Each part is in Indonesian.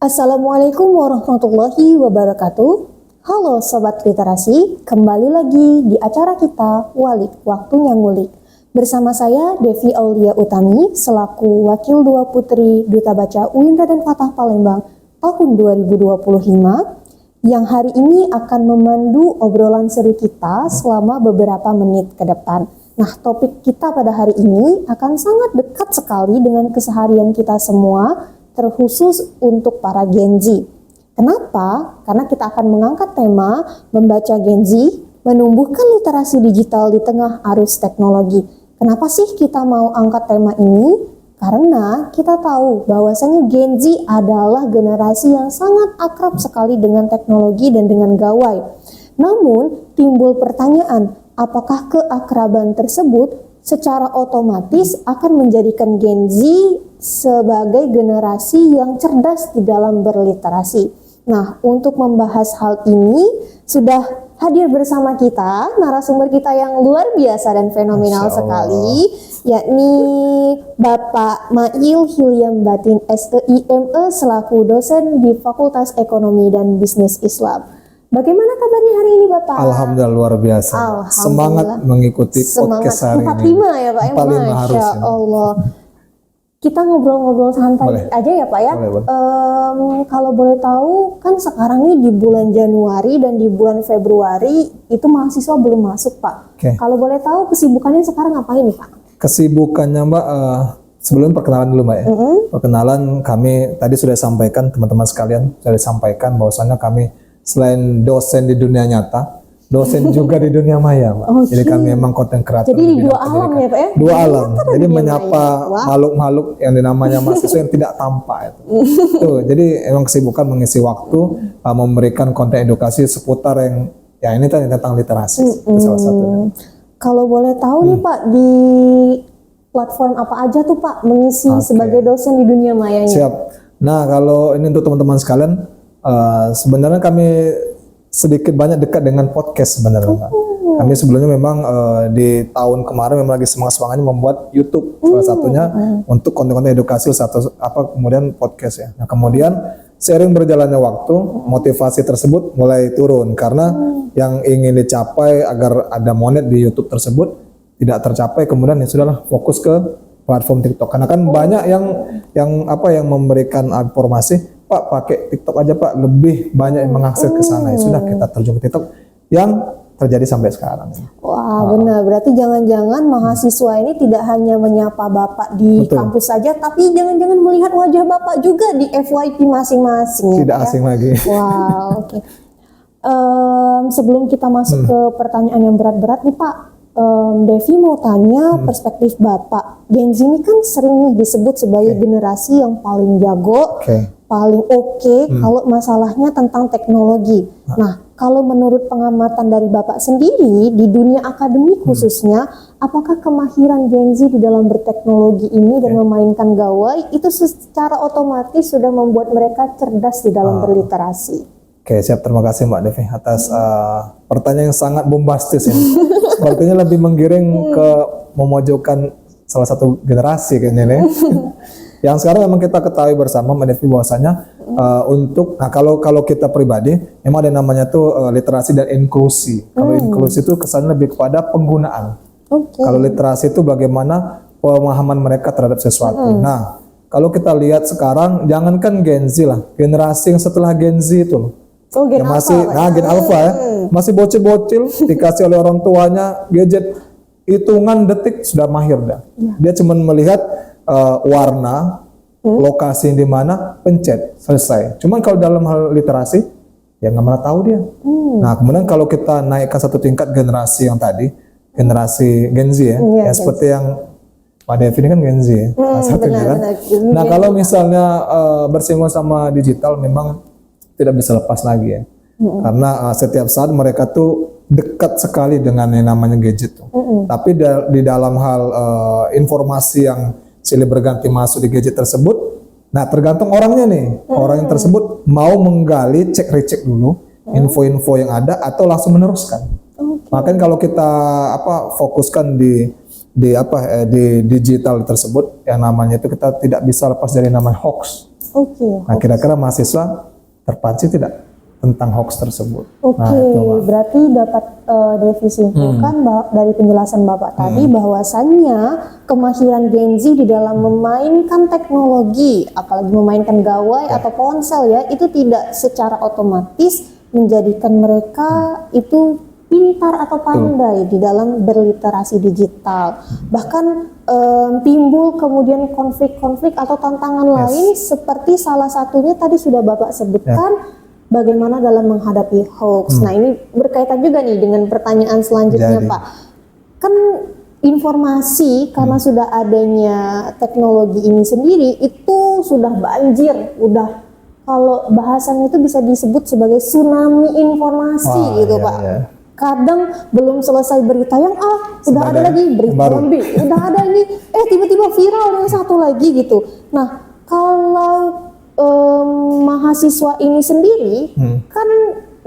Assalamualaikum warahmatullahi wabarakatuh. Halo Sobat Literasi, kembali lagi di acara kita Walik Waktunya Ngulik. Bersama saya Devi Aulia Utami selaku Wakil 2 Putri Duta Baca UIN Raden Fatah Palembang tahun 2025 yang hari ini akan memandu obrolan seru kita selama beberapa menit ke depan. Nah, topik kita pada hari ini akan sangat dekat sekali dengan keseharian kita semua, terkhusus untuk para Gen Z. Kenapa? Karena kita akan mengangkat tema membaca Gen Z, menumbuhkan literasi digital di tengah arus teknologi. Kenapa sih kita mau angkat tema ini? Karena kita tahu bahwasanya Gen Z adalah generasi yang sangat akrab sekali dengan teknologi dan dengan gawai. Namun, timbul pertanyaan, apakah keakraban tersebut secara otomatis akan menjadikan Gen Z sebagai generasi yang cerdas di dalam berliterasi. Nah, untuk membahas hal ini sudah hadir bersama kita narasumber kita yang luar biasa dan fenomenal sekali, yakni Bapak Mail Hilliam Batin SEIME selaku dosen di Fakultas Ekonomi dan Bisnis Islam. Bagaimana kabarnya hari ini Bapak? Alhamdulillah luar biasa. Semangat mengikuti podcast hari ini. 45 ya Pak? 45 harus. Masya Allah. Kita ngobrol-ngobrol santai aja ya Pak ya. Boleh. Kalau boleh tahu kan sekarang nih di bulan Januari dan di bulan Februari itu mahasiswa belum masuk Pak. Kalau boleh tahu kesibukannya sekarang ngapain nih Pak? Kesibukannya Mbak, sebelum perkenalan dulu Mbak ya. Perkenalan kami tadi sudah sampaikan, teman-teman sekalian sudah disampaikan bahwasannya kami selain dosen di dunia nyata, dosen juga di dunia maya, Mbak. Jadi kami memang konten kreator. Jadi di dua alam ya, Pak ya? Dua alam. Jadi menyapa makhluk-makhluk yang namanya mahasiswa yang tidak tampak itu. Tuh, jadi emang kesibukan mengisi waktu, memberikan konten edukasi seputar yang ya ini tentang literasi. Itu salah satunya. Kalau boleh tahu nih Pak, di platform apa aja tuh Pak mengisi sebagai dosen di dunia mayanya? Siap. Nah, kalau ini untuk teman-teman sekalian, sebenarnya kami sedikit banyak dekat dengan podcast sebenarnya. Kami sebelumnya memang di tahun kemarin memang lagi semangat-semangatnya membuat YouTube salah satunya untuk konten-konten edukasi kemudian podcast ya. Nah, kemudian seiring berjalannya waktu motivasi tersebut mulai turun karena yang ingin dicapai agar ada monet di YouTube tersebut tidak tercapai, kemudian ya sudahlah fokus ke platform TikTok karena kan banyak yang memberikan informasi, Pak pakai TikTok aja Pak, lebih banyak yang mengakses ke sana. Ya sudah kita terjun ke TikTok yang terjadi sampai sekarang. Wah, benar. Berarti jangan-jangan mahasiswa ini tidak hanya menyapa Bapak di kampus saja, tapi jangan-jangan melihat wajah Bapak juga di FYP masing-masing. Tidak asing lagi. Wow, oke. Sebelum kita masuk ke pertanyaan yang berat-berat nih Pak, Devi mau tanya perspektif Bapak. Gen Z ini kan sering nih disebut sebagai generasi yang paling jago, paling kalau masalahnya tentang teknologi. Nah, kalau menurut pengamatan dari Bapak sendiri di dunia akademik khususnya, apakah kemahiran Gen Z di dalam berteknologi ini dan memainkan gawai itu secara otomatis sudah membuat mereka cerdas di dalam berliterasi? Oke, siap. Terima kasih Mbak Devi atas pertanyaan yang sangat bombastis ini. Sepertinya lebih menggiring ke memojokkan salah satu generasi kayaknya nih. Yang sekarang memang kita ketahui bersama Mbak Devi bahwasanya kalau kita pribadi memang ada namanya tuh literasi dan inklusi. Kalau inklusi itu kesannya lebih kepada penggunaan. Kalau literasi itu bagaimana pemahaman mereka terhadap sesuatu. Nah, kalau kita lihat sekarang jangankan Gen Z lah, generasi yang setelah Gen Z itu loh. Gen Alpha ya. Masih bocil-bocil dikasih oleh orang tuanya gadget hitungan detik sudah mahir dah. Dia cuma melihat warna, lokasi di mana, pencet, selesai. Cuman kalau dalam hal literasi, ya nggak mana tahu dia. Nah, kemudian kalau kita naikkan satu tingkat generasi yang tadi, generasi Gen Z ya, seperti yang Pak Devi ini kan Gen Z ya, Nah, kalau misalnya bersinggungan sama digital, memang tidak bisa lepas lagi ya. Karena setiap saat mereka tuh dekat sekali dengan yang namanya gadget tuh. Tapi di dalam hal informasi yang silih berganti masuk di gadget tersebut, nah tergantung orangnya nih. Orang yang tersebut mau menggali, cek-recek dulu info-info yang ada atau langsung meneruskan. Makanya kalau kita fokuskan di digital tersebut, yang namanya itu kita tidak bisa lepas dari namanya hoax. Oke. Nah, kira-kira mahasiswa terpancing tidak tentang hoax tersebut? Oke, Nah, itu, Pak. berarti dapat Devi simpulkan dari penjelasan Bapak tadi bahwasannya kemahiran Gen Z di dalam memainkan teknologi, apalagi memainkan gawai atau ponsel ya, itu tidak secara otomatis menjadikan mereka itu pintar atau pandai di dalam berliterasi digital. Bahkan timbul kemudian konflik-konflik atau tantangan lain seperti salah satunya tadi sudah Bapak sebutkan, bagaimana dalam menghadapi hoax. Nah, ini berkaitan juga nih dengan pertanyaan selanjutnya, Pak. Kan informasi karena sudah adanya teknologi ini sendiri itu sudah banjir, udah kalau bahasanya itu bisa disebut sebagai tsunami informasi gitu, Pak. Kadang belum selesai berita yang udah ada lagi berita B, udah ada ini tiba-tiba viral yang satu lagi gitu. Nah, kalau mahasiswa ini sendiri kan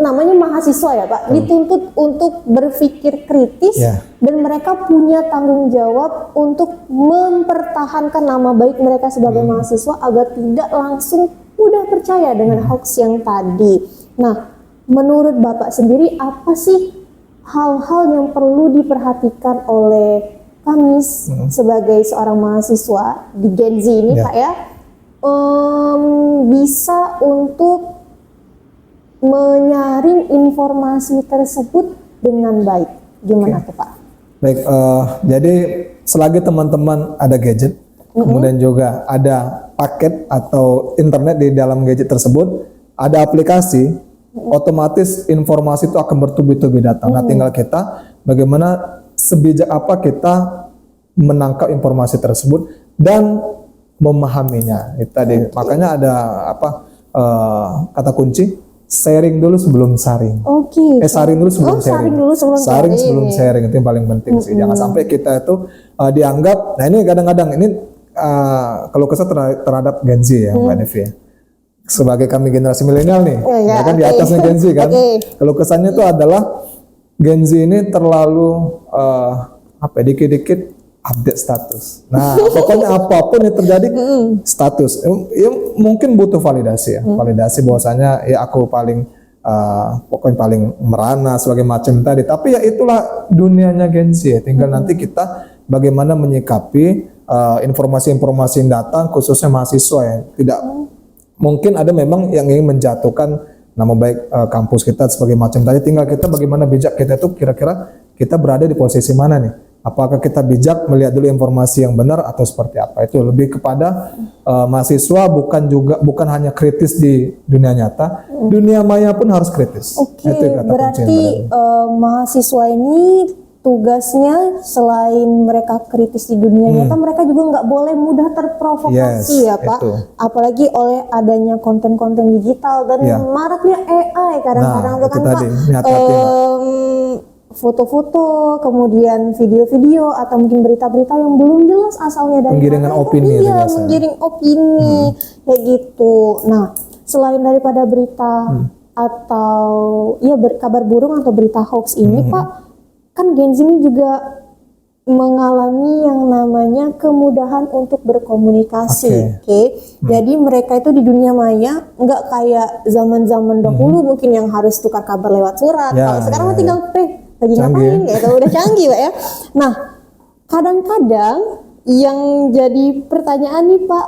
namanya mahasiswa ya Pak, dituntut untuk berpikir kritis dan mereka punya tanggung jawab untuk mempertahankan nama baik mereka sebagai mahasiswa agar tidak langsung mudah percaya dengan hoax yang tadi. Nah, menurut Bapak sendiri apa sih hal-hal yang perlu diperhatikan oleh kami sebagai seorang mahasiswa di Gen Z ini Pak ya, bisa untuk menyaring informasi tersebut dengan baik? Gimana tuh Pak? Baik, jadi selagi teman-teman ada gadget, kemudian juga ada paket atau internet di dalam gadget tersebut, ada aplikasi, otomatis informasi itu akan bertubi-tubi datang. Nah, tinggal kita bagaimana sebijak apa kita menangkap informasi tersebut dan memahaminya. Itu tadi. Makanya ada kata kunci sharing dulu sebelum saring. Saring dulu sebelum sharing. Saring sebelum sharing itu yang paling penting sih. Jangan sampai kita itu dianggap. Nah, ini kadang-kadang ini kalau kesal terhadap Gen Z ya, Mbak Devi ya. Sebagai kami generasi milenial nih, ya kan di atasnya Gen Z kan. Kalau kesannya itu adalah Gen Z ini terlalu dikit-dikit update status. Nah, pokoknya apapun yang terjadi status. Ya, mungkin butuh validasi ya. Validasi bahwasanya ya aku paling pokoknya paling merana sebagai macam tadi. Tapi ya itulah dunianya Gen Z ya. Tinggal nanti kita bagaimana menyikapi informasi-informasi yang datang khususnya mahasiswa ya. Tidak mungkin ada memang yang ingin menjatuhkan nama baik kampus kita sebagai macam tadi. Tinggal kita bagaimana bijak kita tuh kira-kira kita berada di posisi mana nih? Apakah kita bijak melihat dulu informasi yang benar atau seperti apa? Itu lebih kepada mahasiswa bukan hanya kritis di dunia nyata, dunia maya pun harus kritis. Itu kata berarti mahasiswa ini tugasnya selain mereka kritis di dunia nyata, mereka juga nggak boleh mudah terprovokasi ya Pak. Itu. Apalagi oleh adanya konten-konten digital dan maraknya AI kadang-kadang itu kan Pak. Foto-foto, kemudian video-video atau mungkin berita-berita yang belum jelas asalnya dari menggiring opini, menggiring opini kayak gitu. Nah, selain daripada berita atau kabar burung atau berita hoax ini Pak, kan Gen Z ini juga mengalami yang namanya kemudahan untuk berkomunikasi. Jadi mereka itu di dunia maya nggak kayak zaman-zaman dahulu mungkin yang harus tukar kabar lewat surat. Kalau sekarang tinggal lagi ngapain gitu, udah canggih Pak ya. Nah, kadang-kadang yang jadi pertanyaan nih Pak,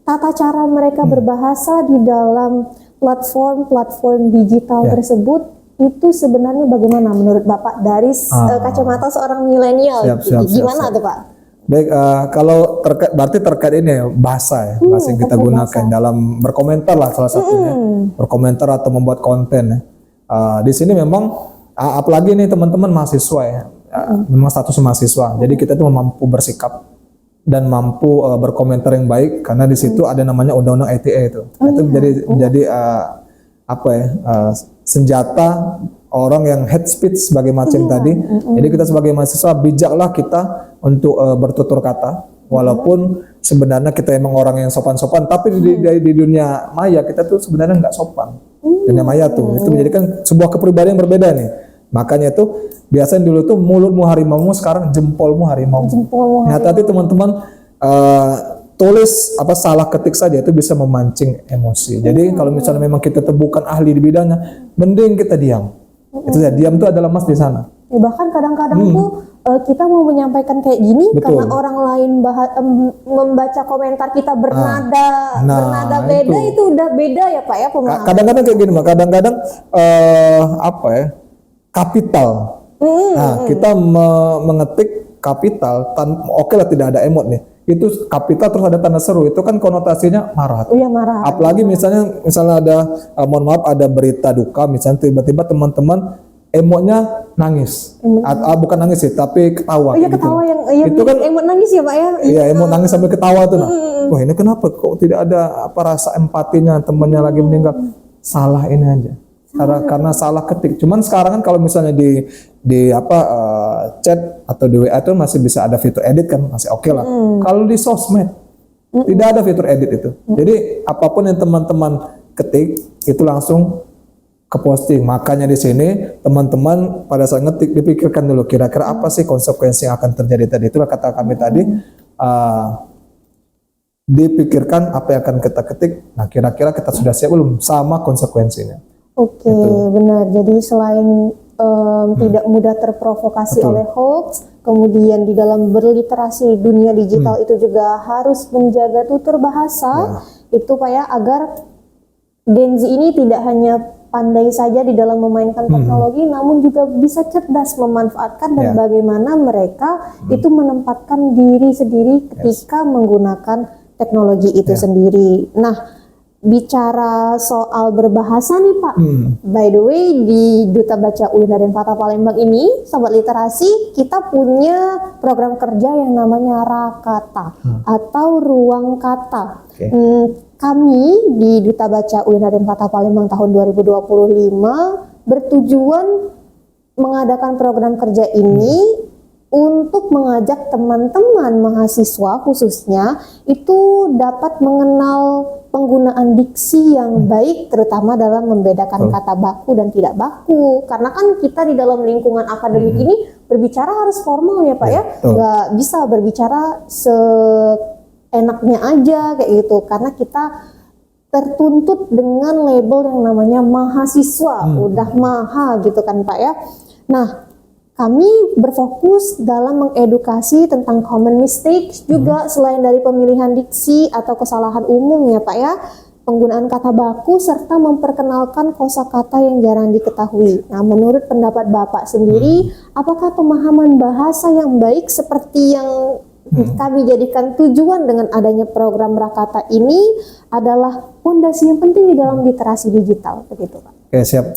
tata cara mereka berbahasa di dalam platform digital tersebut itu sebenarnya bagaimana menurut Bapak dari kacamata seorang milenial? Gimana tuh Pak? Baik, kalau berarti terkait ini ya, bahasa yang kita gunakan dalam berkomentar lah salah satunya, berkomentar atau membuat konten ya. Di sini memang apalagi nih teman-teman mahasiswa ya, memang status mahasiswa. Jadi kita tuh mampu bersikap dan mampu berkomentar yang baik karena di situ ada namanya undang-undang ITE itu. Itu menjadi senjata orang yang hate speech sebagai macam tadi. Jadi kita sebagai mahasiswa bijaklah kita untuk bertutur kata. Walaupun sebenarnya kita emang orang yang sopan-sopan, tapi di dunia maya kita tuh sebenarnya nggak sopan. Dunia maya tuh itu menjadikan sebuah kepribadian yang berbeda nih. Makanya itu biasanya dulu tuh mulutmu harimau, sekarang jempolmu harimau. Hati-hati teman-teman, tulis apa salah ketik saja itu bisa memancing emosi. Jadi kalau misalnya memang kita tuh bukan ahli di bidangnya, mending kita diam. Itu ya, diam itu adalah emas di sana. Ya, bahkan kadang-kadang tuh kita mau menyampaikan kayak gini karena orang lain membaca komentar kita bernada beda, itu udah beda ya Pak ya pemahaman. Kadang-kadang kayak gini, kadang-kadang apa ya, kapital. Nah, kita mengetik kapital, oke lah tidak ada emot nih. Itu kapital terus ada tanda seru, itu kan konotasinya marah. Iya, marah. Apalagi misalnya ada mohon maaf ada berita duka, misalnya tiba-tiba teman-teman emotnya nangis. Bukan nangis sih, tapi ketawa. Oh iya, ketawa gitu. yang itu kan emot nangis ya Pak ya. Iya, emot nangis sambil ketawa tuh. Wah, ini kenapa kok tidak ada apa rasa empatinya, temannya lagi meninggal. Salah ini aja. Karena salah ketik. Cuman sekarang kan kalau misalnya di chat atau di WA itu masih bisa ada fitur edit kan, masih oke lah. Kalau di sosmed tidak ada fitur edit itu. Jadi apapun yang teman-teman ketik itu langsung ke posting. Makanya di sini teman-teman pada saat ngetik dipikirkan dulu kira-kira apa sih konsekuensi yang akan terjadi tadi. Itulah kata kami tadi, dipikirkan apa yang akan kita ketik. Nah, kira-kira kita sudah siap belum sama konsekuensinya. Oke, benar. Jadi selain tidak mudah terprovokasi oleh hoax, kemudian di dalam berliterasi dunia digital itu juga harus menjaga tutur bahasa, itu Pak ya, agar Gen Z ini tidak hanya pandai saja di dalam memainkan teknologi, namun juga bisa cerdas memanfaatkan dan bagaimana mereka itu menempatkan diri sendiri ketika menggunakan teknologi itu sendiri. Nah, bicara soal berbahasa nih Pak, by the way di Duta Baca UIN Raden Fatah Palembang ini, Sobat Literasi, kita punya program kerja yang namanya Rakata atau Ruang Kata. Kami di Duta Baca UIN Raden Fatah Palembang tahun 2025 bertujuan mengadakan program kerja ini untuk mengajak teman-teman mahasiswa khususnya itu dapat mengenal penggunaan diksi yang baik, terutama dalam membedakan kata baku dan tidak baku. Karena kan kita di dalam lingkungan akademik ini berbicara harus formal ya Pak ya, nggak bisa berbicara seenaknya aja kayak gitu. Karena kita tertuntut dengan label yang namanya mahasiswa, udah maha gitu kan Pak ya. Nah, kami berfokus dalam mengedukasi tentang common mistakes juga selain dari pemilihan diksi atau kesalahan umum ya Pak ya, penggunaan kata baku serta memperkenalkan kosakata yang jarang diketahui. Nah, menurut pendapat Bapak sendiri, apakah pemahaman bahasa yang baik seperti yang kami jadikan tujuan dengan adanya program Rakata ini adalah fondasi yang penting di dalam literasi digital, begitu Pak? Oke, siap.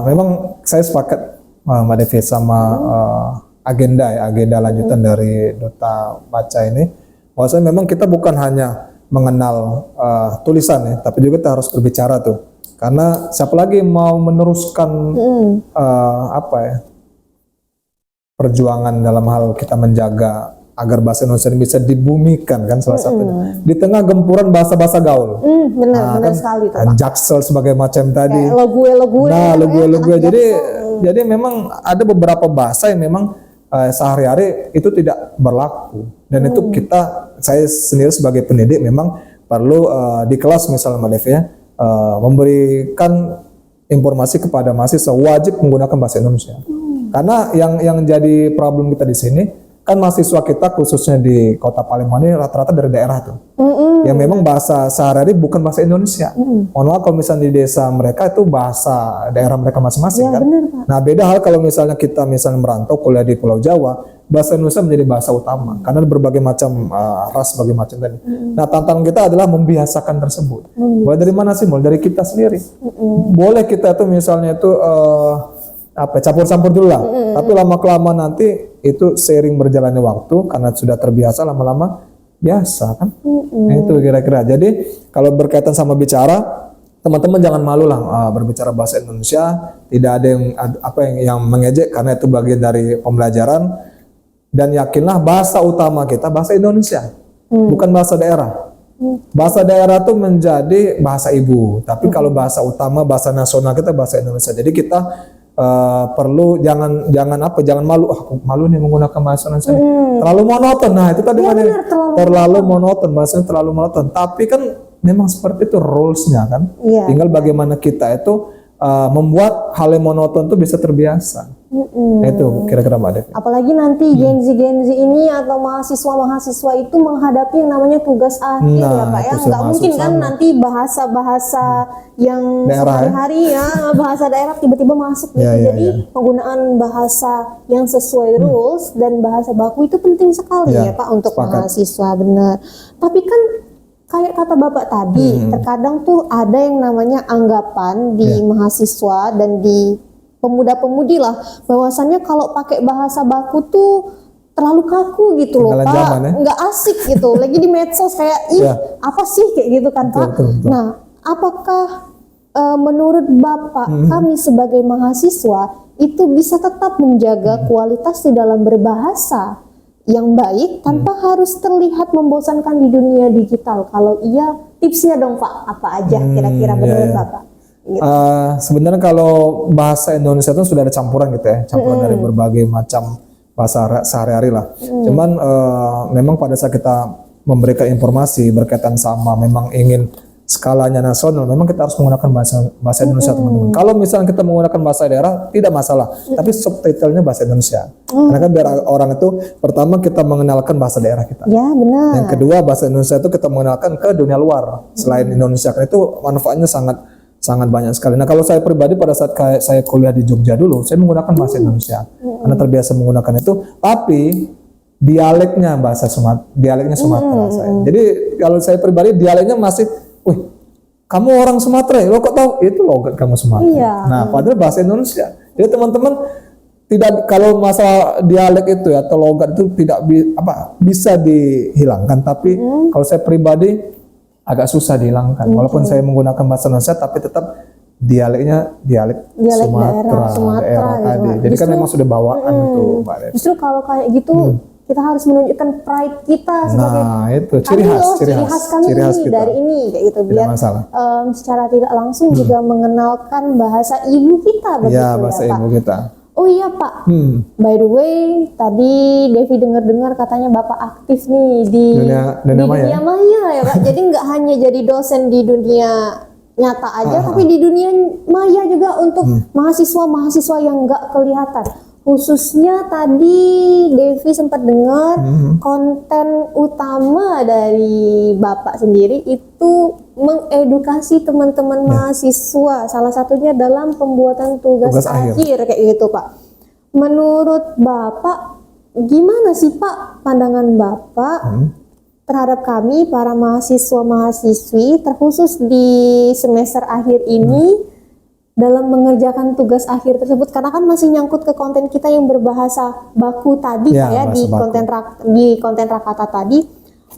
Memang saya sepakat Mbak Devi sama agenda lanjutan dari Duta Baca ini, bahwasanya memang kita bukan hanya mengenal tulisan ya, tapi juga kita harus berbicara tuh, karena siapa lagi mau meneruskan perjuangan dalam hal kita menjaga agar bahasa Indonesia bisa dibumikan kan salah satunya di tengah gempuran bahasa-bahasa gaul. Benar sekali tuh Pak. Jaksel sebagai macam tadi. Lo gue. Nah, lo gue. Jadi memang ada beberapa bahasa yang memang sehari-hari itu tidak berlaku, dan itu saya sendiri sebagai pendidik memang perlu di kelas misalnya Mbak Devi ya, memberikan informasi kepada mahasiswa wajib menggunakan bahasa Indonesia. Karena yang jadi problem kita di sini kan mahasiswa kita khususnya di Kota Palembang ini rata-rata dari daerah tuh, yang memang bahasa sehari-hari bukan bahasa Indonesia. Mohon maaf kalau misalnya di desa mereka itu bahasa daerah mereka masing-masing kan. Bener, Pak. Nah, beda hal kalau misalnya kita merantau kuliah di Pulau Jawa, bahasa Indonesia menjadi bahasa utama karena ada berbagai macam ras, berbagai macam tadi. Nah, tantangan kita adalah membiasakan tersebut. Mulai dari mana sih? Mulai dari kita sendiri. Boleh kita tuh misalnya itu campur-campur dulu lah. Tapi lama-kelamaan nanti itu seiring berjalannya waktu karena sudah terbiasa, lama-lama biasa kan. Nah, itu kira-kira. Jadi kalau berkaitan sama bicara, teman-teman jangan malu lah berbicara bahasa Indonesia. Tidak ada yang mengejek karena itu bagian dari pembelajaran. Dan yakinlah bahasa utama kita bahasa Indonesia, bukan bahasa daerah. Bahasa daerah itu menjadi bahasa ibu. Tapi kalau bahasa utama, bahasa nasional kita bahasa Indonesia. Jadi kita perlu jangan malu. Aku malu nih menggunakan bahasa Indonesia. Terlalu monoton. Nah, itu tadi mana benar, terlalu monoton, bahasanya terlalu monoton. Tapi kan memang seperti itu rules-nya kan. Iya. Tinggal bagaimana kita itu membuat hal yang monoton itu bisa terbiasa. Itu kira-kira Mbak Devi. Apalagi nanti Gen Z ini atau mahasiswa itu menghadapi yang namanya tugas akhir ya Pak ya. itu Nggak mungkin kan nanti bahasa-bahasa yang Daerah, sehari-hari ya, bahasa daerah tiba-tiba masuk gitu. Jadi penggunaan bahasa yang sesuai rules dan bahasa baku itu penting sekali ya Pak untuk mahasiswa, benar. Tapi kan kayak kata Bapak tadi, terkadang tuh ada yang namanya anggapan di mahasiswa dan di pemuda-pemudi lah, bahwasannya kalau pakai bahasa baku tuh terlalu kaku gitu loh Pak, zaman, ya? nggak asik gitu. Lagi di medsos kayak apa sih kayak gitu kan Pak. Betul. Nah, apakah menurut Bapak kami sebagai mahasiswa itu bisa tetap menjaga kualitas di dalam berbahasa yang baik tanpa harus terlihat membosankan di dunia digital? Kalau iya, tipsnya dong Pak, apa aja kira-kira menurut Bapak? Gitu. Sebenarnya kalau bahasa Indonesia itu sudah ada campuran gitu ya, campuran dari berbagai macam bahasa sehari-hari lah. Cuman memang pada saat kita memberikan informasi berkaitan sama memang ingin skalanya nasional, memang kita harus menggunakan bahasa Indonesia teman-teman. Kalau misalnya kita menggunakan bahasa daerah tidak masalah, tapi subtitlenya bahasa Indonesia. Karena kan biar orang itu pertama kita mengenalkan bahasa daerah kita. Ya benar. Yang kedua bahasa Indonesia itu kita mengenalkan ke dunia luar selain Indonesia. Karena itu manfaatnya sangat banyak sekali. Nah kalau saya pribadi pada saat saya kuliah di Jogja dulu, saya menggunakan bahasa Indonesia karena terbiasa menggunakan itu. Tapi dialeknya dialeknya Sumatera saya. Jadi kalau saya pribadi dialeknya masih, wih, kamu orang Sumatera, lo kok tahu? Itu logat kamu Sumatera. Iya. Nah, padahal bahasa Indonesia. Jadi teman-teman tidak, kalau masalah dialek itu atau logat itu tidak bisa dihilangkan. Tapi kalau saya pribadi agak susah dihilangkan. Walaupun saya menggunakan bahasa Indonesia, tapi tetap dialek Sumatera daerah gitu. tadi. Jadi kan memang sudah bawaan itu, Mbak Devi. Justru kalau kayak gitu kita harus menunjukkan pride kita sebagai itu ciri khas kami kita. dari ini kayak gitu, biar secara tidak langsung juga mengenalkan bahasa ibu kita begitu ya, bahasa ibu kita. Oh iya Pak, by the way tadi Devi dengar katanya Bapak aktif nih di dunia maya ya Pak. Jadi nggak hanya jadi dosen di dunia nyata aja, tapi di dunia maya juga untuk mahasiswa yang nggak kelihatan. Khususnya tadi Devi sempat dengar konten utama dari Bapak sendiri itu mengedukasi teman-teman mahasiswa, salah satunya dalam pembuatan tugas akhir kayak gitu Pak. Menurut Bapak gimana sih Pak pandangan Bapak terhadap kami para mahasiswa-mahasiswi terkhusus di semester akhir ini dalam mengerjakan tugas akhir tersebut, karena kan masih nyangkut ke konten kita yang berbahasa baku tadi di konten Rakata tadi.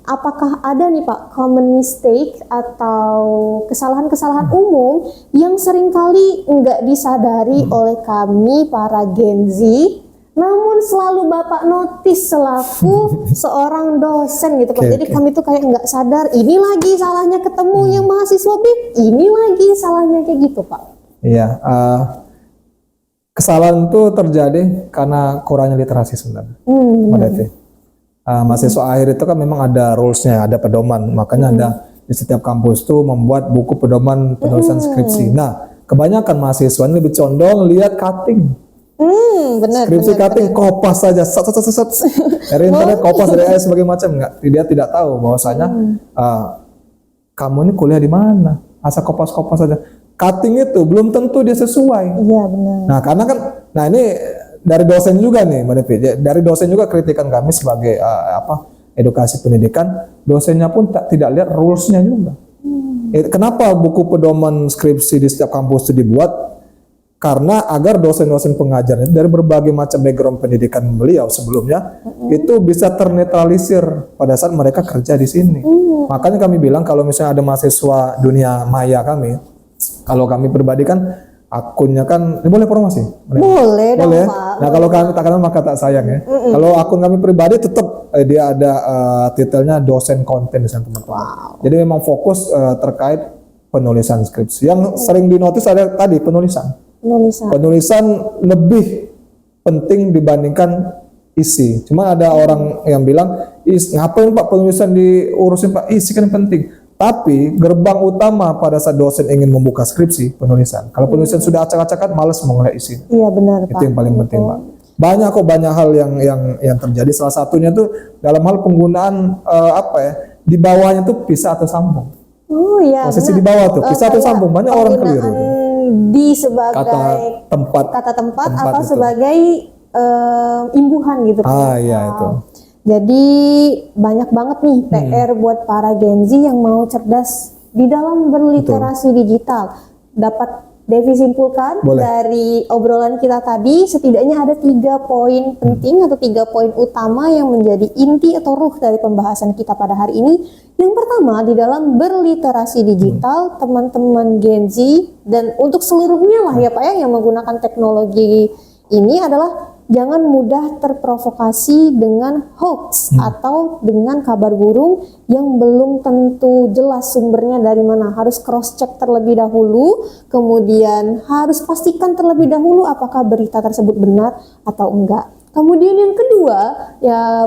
Apakah ada nih Pak common mistake atau kesalahan-kesalahan umum yang seringkali nggak disadari oleh kami para Gen Z, namun selalu Bapak notice selaku seorang dosen gitu Pak. Jadi kami tuh kayak nggak sadar, ini lagi salahnya ketemu yang mahasiswa B, ini lagi salahnya kayak gitu Pak. Iya, kesalahan itu terjadi karena kurangnya literasi sebenarnya, Mbak Devi. Mahasiswa akhir itu kan memang ada rules-nya, ada pedoman. Makanya ada di setiap kampus tuh membuat buku pedoman penulisan skripsi. Nah, kebanyakan mahasiswa ini lebih condong lihat cutting. Skripsi cutting kopas saja, dari internet kopas dari sebagai macam, dia tidak tahu bahwasanya kamu ini kuliah di mana, asal kopas-kopas saja. Cutting itu belum tentu dia sesuai. Iya benar. Nah karena kan, ini dari dosen juga nih Mbak Devi. Dari dosen juga kritikan kami sebagai edukasi pendidikan. Dosennya pun tidak lihat rules-nya juga. Kenapa buku pedoman skripsi di setiap kampus itu dibuat? Karena agar dosen-dosen pengajar dari berbagai macam background pendidikan beliau sebelumnya itu bisa ternetralisir pada saat mereka kerja di sini. Makanya kami bilang kalau misalnya ada mahasiswa dunia maya kami, kalau kami pribadi kan akunnya kan boleh promosi? Boleh dong Pak. Nah kalau kami tak kenal maka tak sayang ya. Kalau akun kami pribadi tetap dia ada titelnya dosen konten di sana teman-teman. Jadi memang fokus terkait penulisan skripsi. Yang sering dinotis ada tadi penulisan. Penulisan lebih penting dibandingkan isi. Cuma ada orang yang bilang, ngapain Pak penulisan diurusin Pak, isi kan penting. Tapi gerbang utama pada saat dosen ingin membuka skripsi, penulisan. Kalau penulisan sudah acak-acakan, malas mau ngeliat isi. Iya benar Itu Pak. yang paling penting Pak. Banyak hal yang terjadi. Salah satunya tuh dalam hal penggunaan di bawahnya tuh pisah atau sambung. Oh iya. Posisi benar. di bawah tuh pisah atau sambung, banyak orang keliru. Di sebagai kata tempat atau itu. sebagai imbuhan gitu. Iya itu. Jadi banyak banget nih PR buat para Gen Z yang mau cerdas di dalam berliterasi digital. Dapat Devi simpulkan dari obrolan kita tadi, setidaknya ada 3 poin penting atau 3 poin utama yang menjadi inti atau ruh dari pembahasan kita pada hari ini. Yang pertama, di dalam berliterasi digital, teman-teman Gen Z dan untuk seluruhnya lah ya Pak ya yang menggunakan teknologi ini adalah jangan mudah terprovokasi dengan hoax atau dengan kabar burung yang belum tentu jelas sumbernya dari mana. Harus cross check terlebih dahulu, kemudian harus pastikan terlebih dahulu apakah berita tersebut benar atau enggak. Kemudian yang kedua,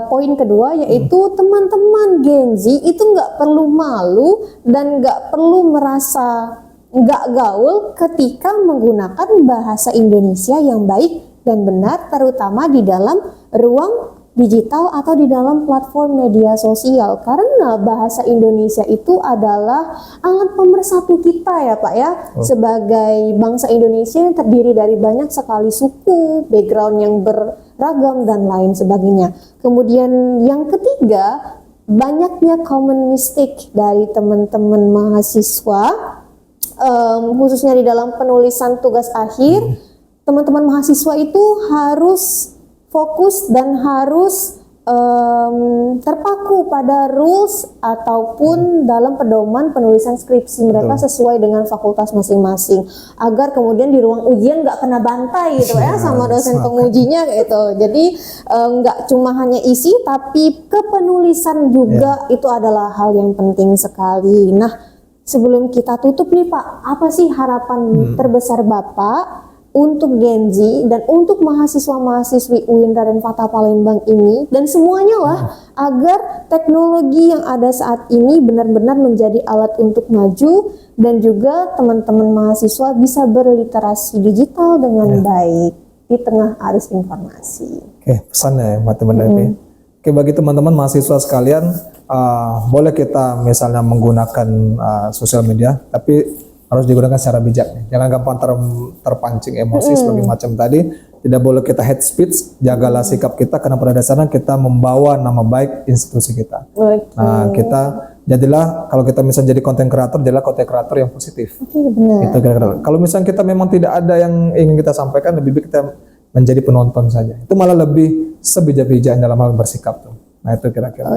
poin kedua yaitu teman-teman Gen Z itu nggak perlu malu dan nggak perlu merasa nggak gaul ketika menggunakan bahasa Indonesia yang baik dan benar, terutama di dalam ruang digital atau di dalam platform media sosial, karena bahasa Indonesia itu adalah alat pemersatu kita ya Pak ya, sebagai bangsa Indonesia yang terdiri dari banyak sekali suku, background yang beragam dan lain sebagainya. Kemudian yang ketiga, banyaknya common mistake dari teman-teman mahasiswa, khususnya di dalam penulisan tugas akhir. Teman-teman mahasiswa itu harus fokus dan harus terpaku pada rules ataupun dalam pedoman penulisan skripsi mereka sesuai dengan fakultas masing-masing, agar kemudian di ruang ujian nggak kena bantai gitu ya sama dosen pengujinya gitu. Jadi nggak cuma hanya isi tapi kepenulisan juga itu adalah hal yang penting sekali. Nah, sebelum kita tutup nih Pak, apa sih harapan terbesar Bapak untuk Gen Z dan untuk mahasiswa-mahasiswi UIN Raden Fatah Palembang ini dan semuanya lah, agar teknologi yang ada saat ini benar-benar menjadi alat untuk maju dan juga teman-teman mahasiswa bisa berliterasi digital dengan baik di tengah arus informasi. Oke, pesannya ya teman-teman Devi. Oke, bagi teman-teman mahasiswa sekalian, boleh kita misalnya menggunakan sosial media, tapi harus digunakan secara bijak. Jangan gampang terpancing emosi sebagai macam tadi. Tidak boleh kita hate speech. Jagalah sikap kita karena pada dasarnya kita membawa nama baik institusi kita. Nah, kita jadilah, kalau kita misalnya jadi konten kreator, jadilah konten kreator yang positif. Benar. Itu kira-kira. Kalau misalnya kita memang tidak ada yang ingin kita sampaikan, lebih baik kita menjadi penonton saja. Itu malah lebih sebijak-bijaknya dalam hal bersikap tuh. Nah, itu kira-kira.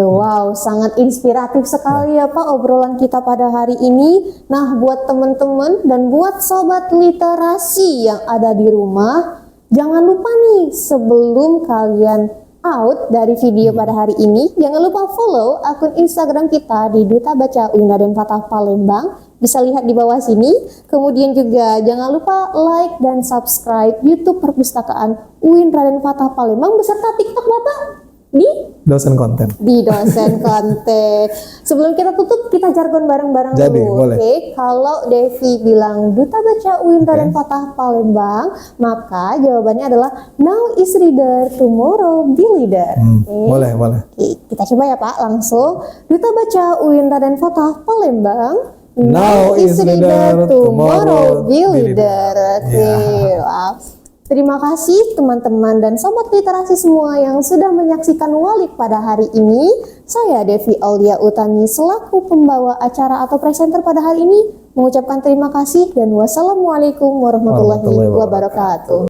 Wow, sangat inspiratif sekali ya Pak obrolan kita pada hari ini. Nah, buat teman-teman dan buat sobat literasi yang ada di rumah, jangan lupa nih sebelum kalian out dari video pada hari ini, jangan lupa follow akun Instagram kita di Duta Baca UIN Raden Fatah Palembang. Bisa lihat di bawah sini. Kemudian juga jangan lupa like dan subscribe YouTube Perpustakaan UIN Raden Fatah Palembang beserta TikTok Bapak di dosen konten. Sebelum kita tutup, kita jargon bareng-bareng dulu. Boleh. Oke, kalau Devi bilang Duta Baca UIN Raden Fatah Palembang, maka jawabannya adalah now is reader, tomorrow be leader. Boleh. Oke, kita coba ya Pak, langsung. Duta Baca UIN Raden Fatah Palembang, now is reader, tomorrow be leader. Oke, wow. Terima kasih teman-teman dan sobat literasi semua yang sudah menyaksikan Walik pada hari ini. Saya Devi Aulia Utami selaku pembawa acara atau presenter pada hari ini mengucapkan terima kasih dan wassalamualaikum warahmatullahi wabarakatuh.